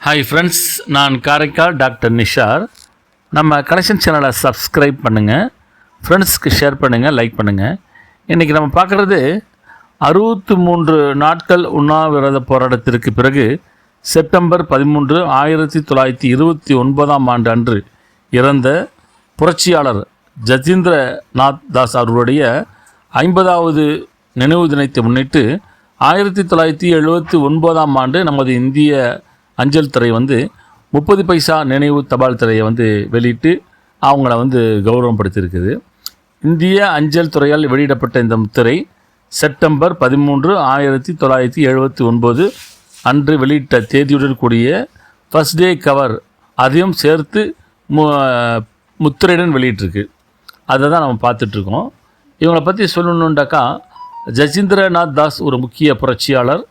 Hi friends, நான் Karaikal doctor Nishar. நம்ம connection சேனலை சப்ஸ்கிரைப் பண்ணுங்கள், ஃப்ரெண்ட்ஸ்க்கு ஷேர் பண்ணுங்கள், லைக் பண்ணுங்கள். இன்றைக்கி நம்ம பார்க்குறது 63 நாட்கள் உண்ணாவிரத போராட்டத்திற்கு பிறகு செப்டம்பர் 13, 1929 ஆண்டு அன்று இறந்த புரட்சியாளர் ஜதீந்திர நாத் தாஸ் அவர்களுடைய 50வது நினைவு தினத்தை முன்னிட்டு 1979 ஆண்டு நமது இந்திய அஞ்சல் துறை 30 பைசா நினைவு தபால் திரையை வெளியிட்டு அவங்கள கௌரவப்படுத்தியிருக்குது. இந்திய அஞ்சல் துறையால் வெளியிடப்பட்ட இந்த முத்திரை செப்டம்பர் 13, 1979 அன்று வெளியிட்ட தேதியுடன் கூடிய ஃபர்ஸ்ட் டே கவர் அதையும் சேர்த்து முத்திரையுடன் வெளியிட்டிருக்கு. அதை தான் நம்ம பார்த்துட்ருக்கோம். இவங்களை பற்றி சொல்லணுண்டாக்கா, ஜதீந்திரநாத் தாஸ் ஒரு முக்கிய புரட்சியாளர்.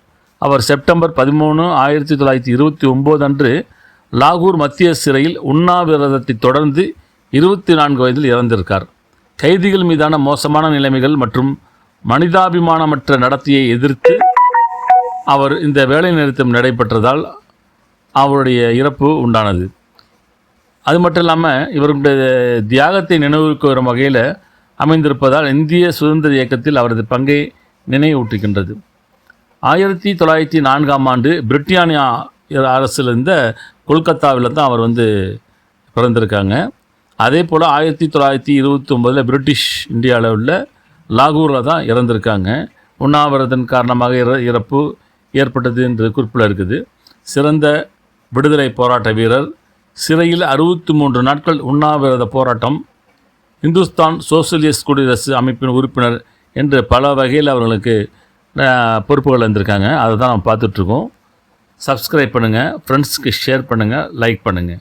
அவர் செப்டம்பர் 13, 1929 அன்று லாகூர் மத்திய சிறையில் உண்ணாவிரதத்தை தொடர்ந்து 24 வயதில் இறந்திருக்கார். கைதிகள் மீதான மோசமான நிலைமைகள் மற்றும் மனிதாபிமானமற்ற நடத்தையை எதிர்த்து அவர் இந்த வேலை நிறுத்தம் நடைபெற்றதால் அவருடைய இறப்பு உண்டானது. அது மட்டும் இல்லாமல் இவருடைய தியாகத்தை நினைவுகூரும் வகையில் அமைந்திருப்பதால் இந்திய சுதந்திர இயக்கத்தில் அவரது பங்கை நினைவூட்டுகின்றது. 1904 ஆண்டு பிரிட்டானியா அரசில் இருந்த கொல்கத்தாவில் தான் அவர் பிறந்திருக்காங்க. அதே போல் 1929 பிரிட்டிஷ் இந்தியாவில் உள்ள லாகூரில் தான் இறந்திருக்காங்க. உண்ணாவிரதன் காரணமாக இறப்பு ஏற்பட்டது என்று குறிப்பில் இருக்குது. சிறந்த விடுதலை போராட்ட வீரர், சிறையில் 63 நாட்கள் உண்ணாவிரத போராட்டம், இந்துஸ்தான் சோசியலிஸ்ட் குடியரசு அமைப்பின் உறுப்பினர் என்று பல வகையில் அவர்களுக்கு பொறுப்புகள் இருந்திருக்காங்க. அதை தான் நம்ம பார்த்துட்ருக்கோம். சப்ஸ்கிரைப் பண்ணுங்கள், ஃப்ரெண்ட்ஸ்க்கு ஷேர் பண்ணுங்கள், லைக் பண்ணுங்கள்.